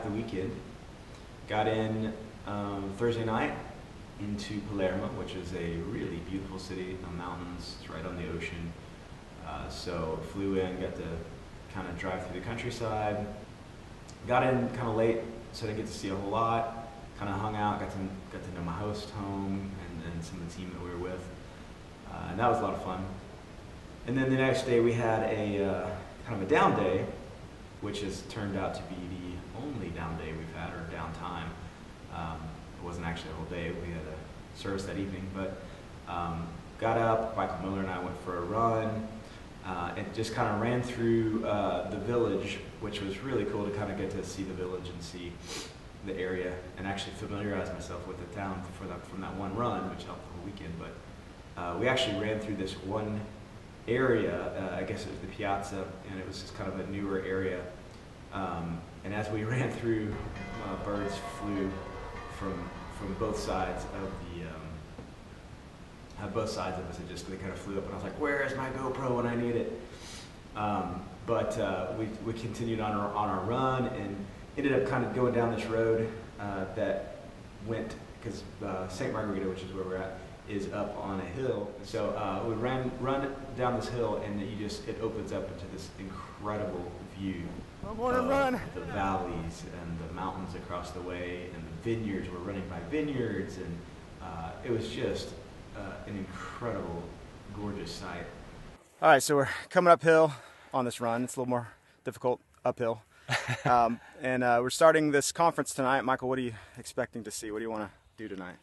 the weekend. Got in Thursday night into Palermo, which is a really beautiful city, the mountains, it's right on the ocean. So flew in, got to kind of drive through the countryside. Got in kind of late, so I didn't get to see a whole lot. Kind of hung out, got to know my host home and some of the team that we were with. And that was a lot of fun. And then the next day we had a kind of a down day, which has turned out to be the only down day we've had, or downtime. It wasn't actually a whole day, we had a service that evening, but got up, Michael Miller and I went for a run, and just kind of ran through the village, which was really cool to kind of get to see the village and see the area, and actually familiarize myself with the town from that one run, which helped the whole weekend. But we actually ran through this one area, I guess it was the piazza, and it was just kind of a newer area. And as we ran through, birds flew from both sides of both sides of us. They kind of flew up, and I was like, "Where is my GoPro when I need it?" But we continued on our run and ended up kind of going down this road that went, because St. Margarita, which is where we're at, is up on a hill. So we run down this hill, and it opens up into this incredible view of the valleys and the mountains across the way, and the vineyards. We're running by vineyards, and it was just an incredible, gorgeous sight. All right, so we're coming uphill on this run. It's a little more difficult uphill. And we're starting this conference tonight. Michael, what are you expecting to see? What do you want to do tonight?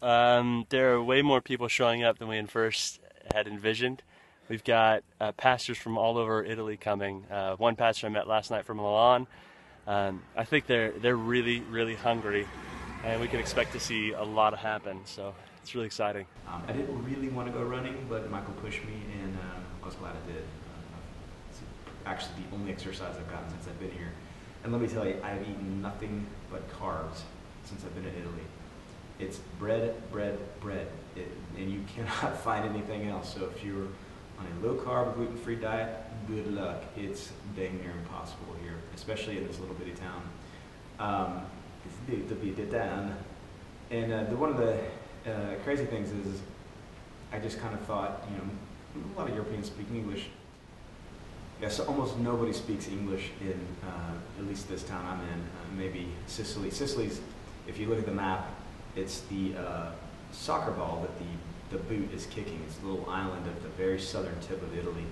There are way more people showing up than we first had envisioned. We've got pastors from all over Italy coming. One pastor I met last night from Milan. I think they're really, really hungry, and we can expect to see a lot happen. So it's really exciting. I didn't really want to go running, but Michael pushed me, and I was glad I did. It's actually the only exercise I've gotten since I've been here. And let me tell you, I've eaten nothing but carbs since I've been in Italy. It's bread, bread, bread, and you cannot find anything else. So if you're on a low-carb, gluten-free diet, good luck. It's dang near impossible here, especially in this little bitty town. It's the bitty town. And one of the crazy things is I just kind of thought, a lot of Europeans speak English. Yeah, so almost nobody speaks English in at least this town I'm in. Maybe Sicily. Sicily's, if you look at the map, it's the soccer ball that the boot is kicking. It's a little island at the very southern tip of Italy.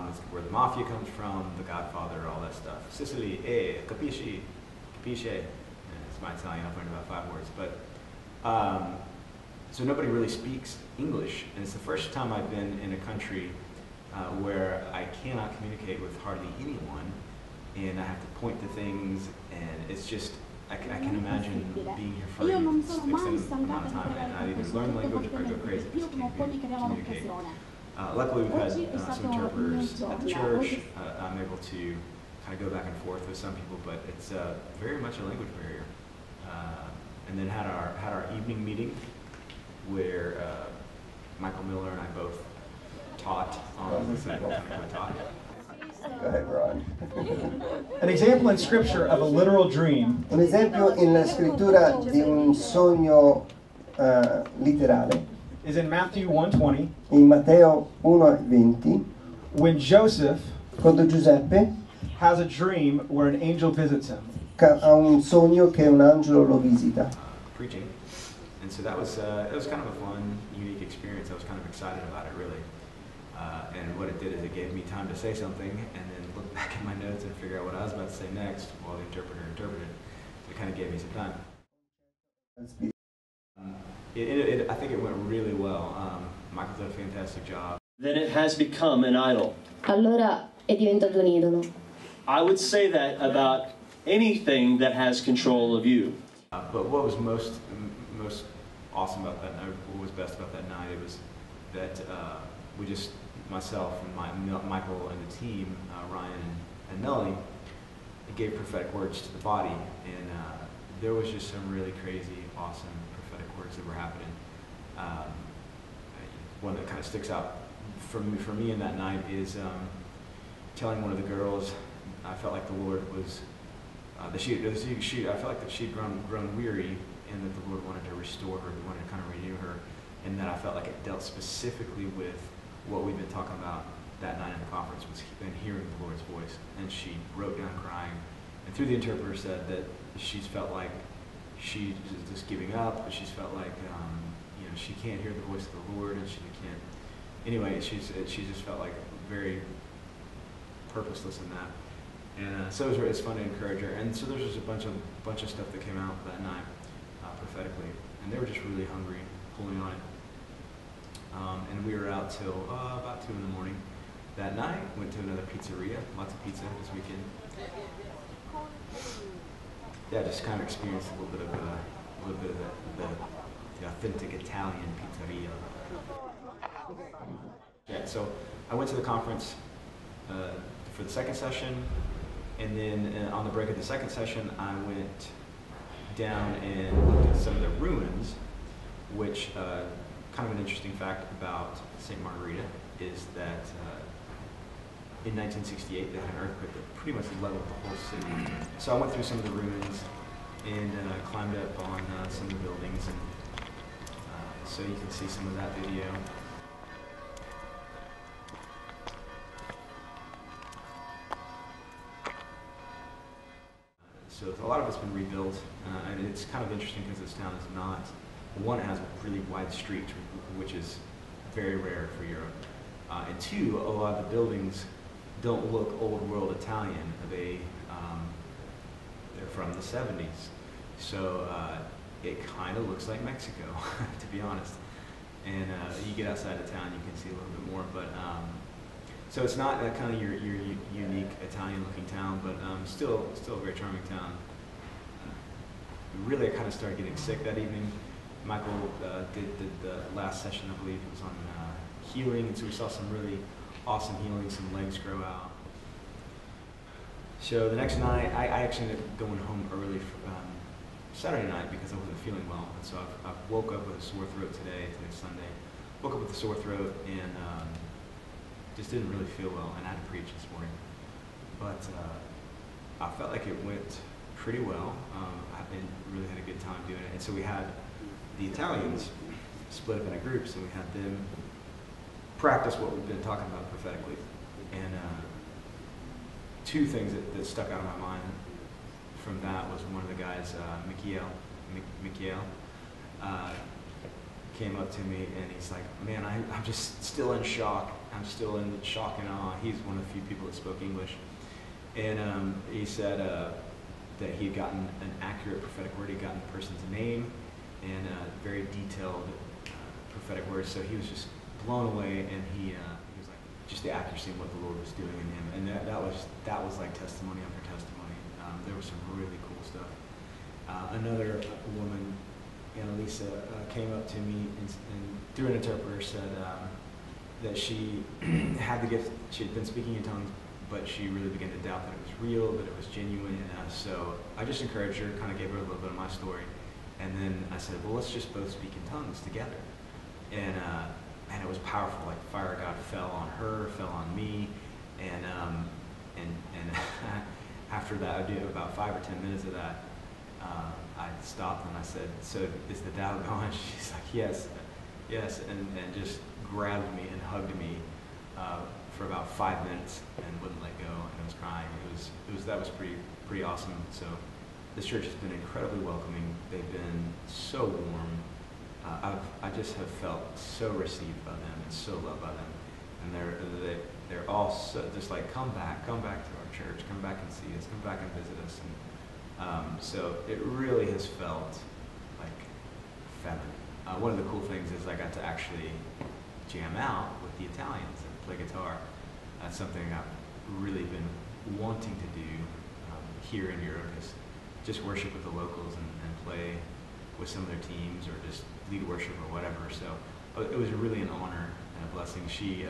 It's where the mafia comes from, the Godfather, all that stuff. Sicily, capisci, capisce. It's my Italian. I've learned about 5 words, but so nobody really speaks English, and it's the first time I've been in a country where I cannot communicate with hardly anyone, and I have to point to things, and it's just, I can imagine being here for an extended amount of time, and I either learn the language or go crazy because I can't communicate. Luckily, we've had some interpreters at the church. I'm able to kind of go back and forth with some people, but it's very much a language barrier. And then had our evening meeting where Michael Miller and I both taught on the thing we taught. Go ahead, Ron. An example in Scripture of a literal dream. Un esempio in scrittura di un sogno literale. Is in Matthew 1:20. In Matteo 1:20. When Joseph, quando Giuseppe, has a dream where an angel visits him. Ha un sogno che un angelo lo visita. Preaching, and so that was kind of a fun, unique experience. I was kind of excited about it, really. And what it did is it gave me time to say something and then look back at my notes and figure out what I was about to say next while the interpreter interpreted. It kind of gave me some time. I think it went really well. Michael did a fantastic job. Then it has become an idol. Allora è diventato un idolo. I would say that about anything that has control of you. But what was most awesome about that night, what was best about that night, it was that we just, myself and Michael and the team, Ryan and Melanie, gave prophetic words to the body, and there was just some really crazy, awesome prophetic words that were happening. One that kind of sticks out for me in that night is telling one of the girls, I felt like the Lord was I felt like that she'd grown weary, and that the Lord wanted to restore her, He wanted to kind of renew her, and that I felt like it dealt specifically with what we've been talking about that night in the conference, was hearing the Lord's voice. And she broke down crying, and through the interpreter said that she's felt like she's just giving up, but she's felt like she can't hear the voice of the Lord, and she can't. Anyway, she just felt like very purposeless in that. And so it's fun to encourage her. And so there's just a bunch of stuff that came out that night prophetically, and they were just really hungry, pulling on it. And we were out till about 2 in the morning that night. Went to another pizzeria, lots of pizza this weekend. Yeah, just kind of experienced a little bit of the authentic Italian pizzeria. Yeah, so I went to the conference for the second session, and then on the break of the second session, I went down and looked at some of the ruins, which kind of an interesting fact about St. Margarita is that in 1968 they had an earthquake that pretty much leveled the whole city. So I went through some of the ruins and climbed up on some of the buildings, and so you can see some of that video. So a lot of it's been rebuilt, and it's kind of interesting because this town is not, one, it has really wide streets, which is very rare for Europe, and two, a lot of the buildings don't look old world Italian. They're from the 70s, so it kind of looks like Mexico, to be honest. And you get outside of town, you can see a little bit more, but so it's not that kind of your unique Italian-looking town, but still a very charming town. Really, I kind of started getting sick that evening. Michael did the last session, I believe, it was on healing, and so we saw some really awesome healing, some legs grow out. So the next night, I actually ended up going home early for, Saturday night because I wasn't feeling well, and so I woke up with a sore throat today's Sunday. Woke up with a sore throat and just didn't really feel well, and I had to preach this morning. But I felt like it went pretty well. Really had a good time doing it. And so we had the Italians split up into groups, and we had them practice what we've been talking about prophetically. And two things that stuck out of my mind from that was one of the guys, Michael, came up to me and he's like, man, I'm just still in shock. I'm still in shock and awe. He's one of the few people that spoke English. And he said that he had gotten an accurate prophetic word. He'd gotten the person's name and very detailed prophetic words. So he was just blown away, and he was like, just the accuracy of what the Lord was doing in him. And that was like testimony after testimony. There was some really cool stuff. Another woman, Annalisa, came up to me and through an interpreter said that she had the gift. She had been speaking in tongues, but she really began to doubt that it was real, that it was genuine. So I just encouraged her, kind of gave her a little bit of my story, and then I said, well, let's just both speak in tongues together. And it was powerful. Like fire of God fell on her, fell on me, and after that, I did about 5 or 10 minutes of that. I stopped and I said, so is the doubt gone? She's like, yes, and just grabbed me and hugged me for about 5 minutes and wouldn't let go, and was crying. That was pretty awesome. So this church has been incredibly welcoming. They've been so warm. I just have felt so received by them and so loved by them, and they're all so just like, come back to our church, come back and see us, come back and visit us. And so it really has felt like feminine. One of the cool things is I got to actually jam out with the Italians and play guitar. That's something I've really been wanting to do here in Europe, is just worship with the locals and play with some of their teams or just lead worship or whatever. So it was really an honor and a blessing. She,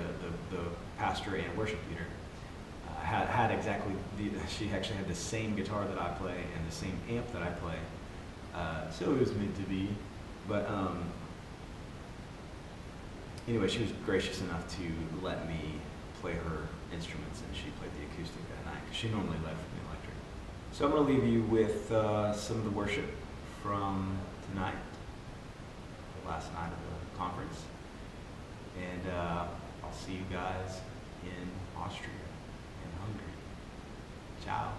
the pastor and worship leader, had exactly, she actually had the same guitar that I play and the same amp that I play. So it was meant to be. But anyway, she was gracious enough to let me play her instruments, and she played the acoustic that night, because she normally led from the electric. So So I'm going to leave you with some of the worship from tonight, the last night of the conference. And I'll see you guys in Austria and Hungary. Ciao.